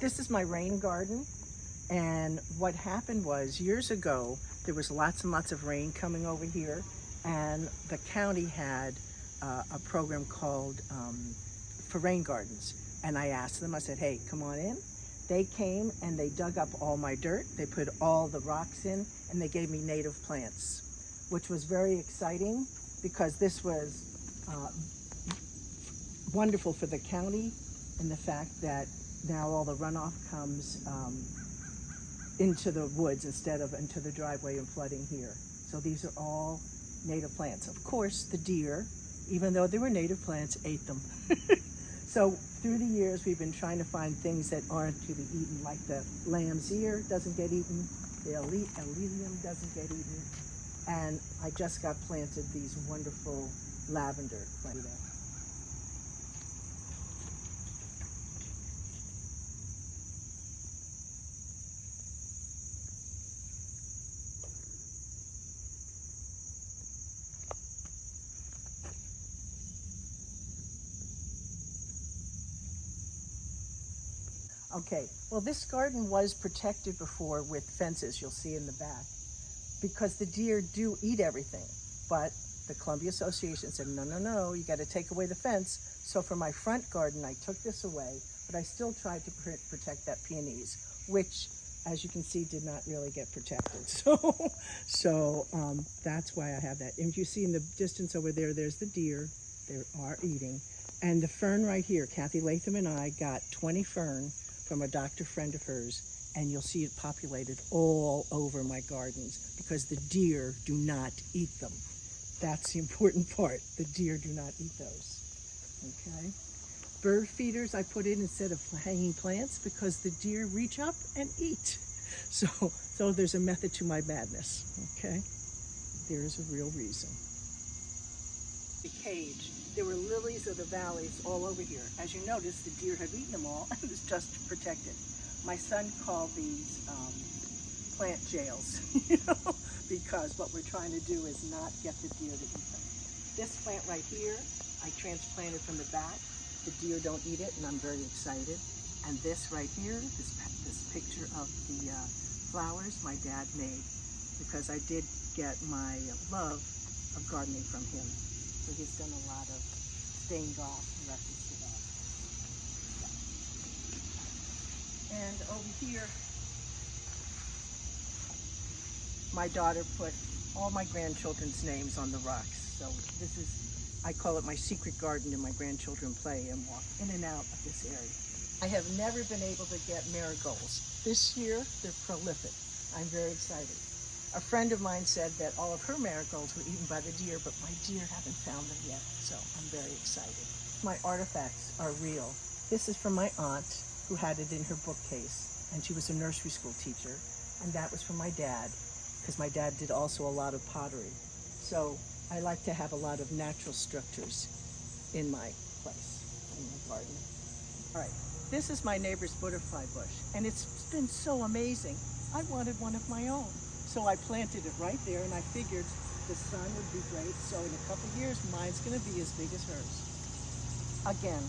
This is my rain garden, and what happened was years ago there was lots and lots of rain coming over here, and the county had a program called for rain gardens. And I asked them, I said, hey, come on in. They came and they dug up all my dirt, they put all the rocks in, and they gave me native plants, which was very exciting because this was wonderful for the county, and the fact that now all the runoff comes into the woods instead of into the driveway and flooding here. So these are all native plants. Of course, the deer, even though they were native plants, ate them. So through the years, we've been trying to find things that aren't to be eaten, like the lamb's ear doesn't get eaten, the elysium doesn't get eaten, and I just got planted these wonderful lavender plants. Okay, well, this garden was protected before with fences, you'll see in the back, because the deer do eat everything. But the Columbia Association said, no, no, no, you got to take away the fence. So for my front garden, I took this away, but I still tried to protect that peonies, which, as you can see, did not really get protected. So that's why I have that. And you see in the distance over there, there's the deer. They are eating. And the fern right here, Kathy Latham and I got 20 fern from a doctor friend of hers, and you'll see it populated all over my gardens because the deer do not eat them. That's the important part. The deer do not eat those. Okay. Bird feeders I put in instead of hanging plants because the deer reach up and eat. So there's a method to my madness. Okay. There is a real reason. The cage. There were lilies of the valleys all over here. As you notice, the deer have eaten them all, and it was just protected. My son called these plant jails, because what we're trying to do is not get the deer to eat them. This plant right here, I transplanted from the back. The deer don't eat it, and I'm very excited. And this right here, this picture of the flowers, my dad made, because I did get my love of gardening from him. So he's done a lot of stained glass in reference to that. And over here, my daughter put all my grandchildren's names on the rocks. So this is, I call it my secret garden, and my grandchildren play and walk in and out of this area. I have never been able to get marigolds. This year, they're prolific. I'm very excited. A friend of mine said that all of her marigolds were eaten by the deer, but my deer haven't found them yet, so I'm very excited. My artifacts are real. This is from my aunt, who had it in her bookcase, and she was a nursery school teacher, and that was from my dad, because my dad did also a lot of pottery. So I like to have a lot of natural structures in my place, in my garden. All right, this is my neighbor's butterfly bush, and it's been so amazing. I wanted one of my own. So I planted it right there, and I figured the sun would be great. So in a couple years, mine's going to be as big as hers. Again,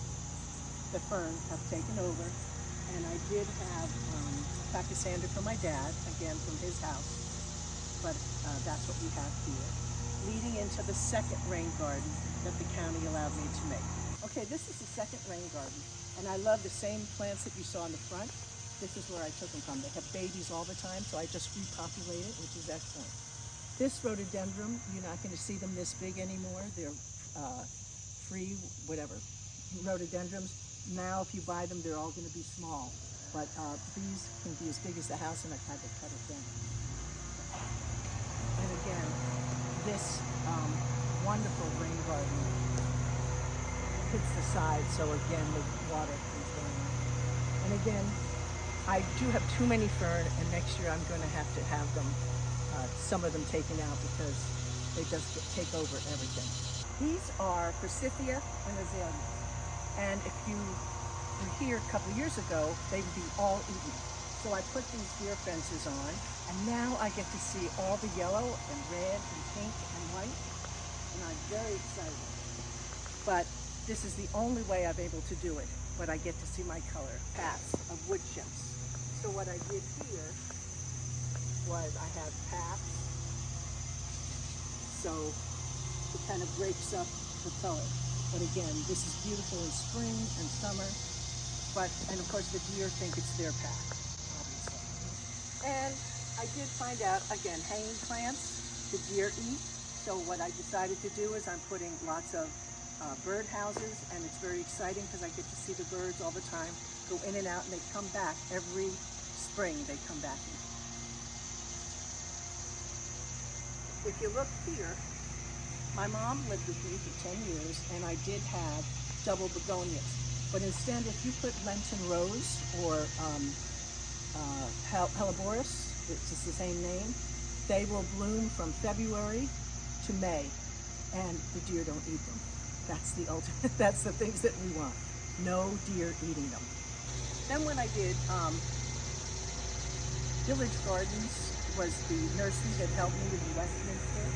the fern have taken over, and I did have pachysandra from my dad, again from his house, but that's what we have here, leading into the second rain garden that the county allowed me to make. Okay, this is the second rain garden, and I love the same plants that you saw in the front. This is where I took them from. They have babies all the time, so I just repopulate it, which is excellent. This rhododendron, you're not going to see them this big anymore. They're free, whatever. Rhododendrons, now if you buy them, they're all going to be small. But these can be as big as the house, and I've had to cut it down. And again, this wonderful rain garden hits the side, so again, the water comes down. And again, I do have too many fern, and next year I'm going to have them, some of them taken out because they just take over everything. These are forsythia and azaleas. And if you were here a couple of years ago, they would be all eaten. So I put these deer fences on, and now I get to see all the yellow and red and pink and white, and I'm very excited. But this is the only way I'm able to do it, but I get to see my color paths of wood chips. I did here was I have paths, so it kind of breaks up the color. But again, this is beautiful in spring and summer, and of course the deer think it's their path, obviously. And I did find out, again, hanging plants, the deer eat. So what I decided to do is I'm putting lots of bird houses, and it's very exciting because I get to see the birds all the time, go in and out, and they come back every spring, they come back in. If you look here, my mom lived with me for 10 years, and I did have double begonias. But instead, if you put Lenten rose or Helleborus, it's just the same name, they will bloom from February to May, and the deer don't eat them. That's the ultimate, that's the things that we want. No deer eating them. Then when I did Village Gardens was the nursery that helped me with the Westminster.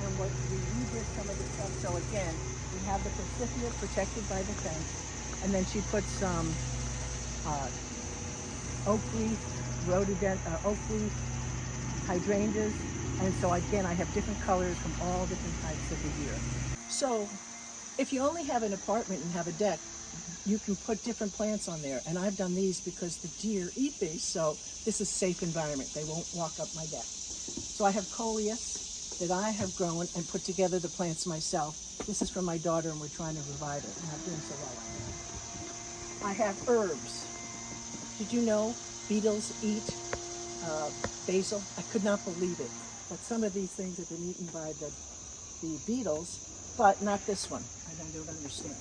And what we redid some of the stuff. So again, we have the forsythia protected by the fence, and then she put some oak leaf, oak leaf hydrangeas, and so again, I have different colors from all different types of the deer. So if you only have an apartment and have a deck, you can put different plants on there, and I've done these because the deer eat these, so this is a safe environment. They won't walk up my deck. So I have coleus that I have grown and put together the plants myself. This is from my daughter, and we're trying to revive it, and I'm doing so well. I have herbs. Did you know beetles eat basil? I could not believe it, but some of these things have been eaten by the beetles, but not this one. I don't understand.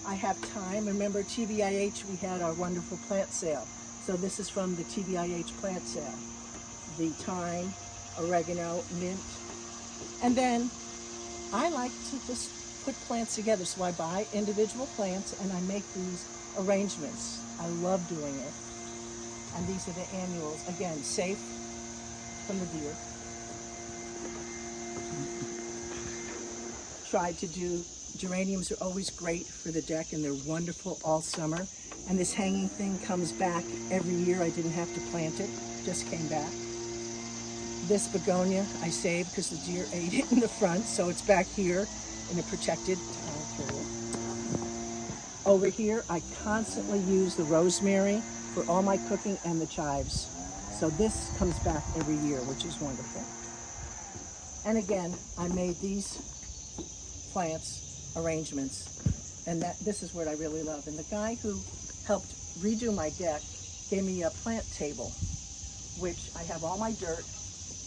I have thyme. Remember TBIH, we had our wonderful plant sale. So this is from the TBIH plant sale. The thyme, oregano, mint. And then I like to just put plants together. So I buy individual plants and I make these arrangements. I love doing it. And these are the annuals. Again, safe from the deer. Tried to do, geraniums are always great for the deck, and they're wonderful all summer. And this hanging thing comes back every year. I didn't have to plant it, just came back. This begonia I saved because the deer ate it in the front, so it's back here in a protected area. Over here, I constantly use the rosemary for all my cooking and the chives. So this comes back every year, which is wonderful. And again, I made these plants arrangements, and this is what I really love. And the guy who helped redo my deck gave me a plant table, which I have all my dirt,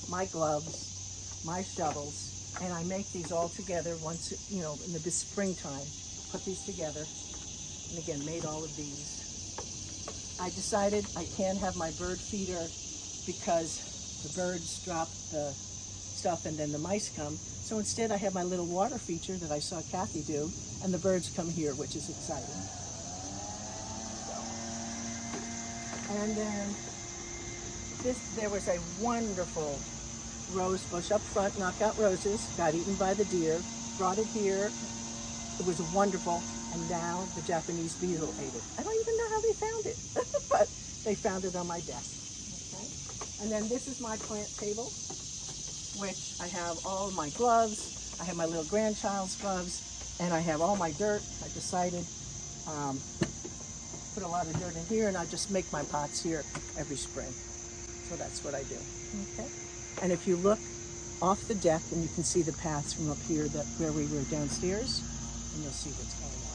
my gloves, my shovels, and I make these all together once, in the springtime, put these together, and again, made all of these. I decided I can't have my bird feeder because the birds drop the stuff and then the mice come. So instead I have my little water feature that I saw Kathy do, and the birds come here, which is exciting. And then there was a wonderful rose bush up front, knockout roses, got eaten by the deer, brought it here. It was wonderful, and now the Japanese beetle ate it. I don't even know how they found it, but they found it on my deck. Okay. And then this is my plant table, which I have all my gloves, I have my little grandchild's gloves, and I have all my dirt. I decided put a lot of dirt in here, and I just make my pots here every spring. So that's what I do. Okay. And if you look off the deck, and you can see the paths from up here where we were downstairs, and you'll see what's going on.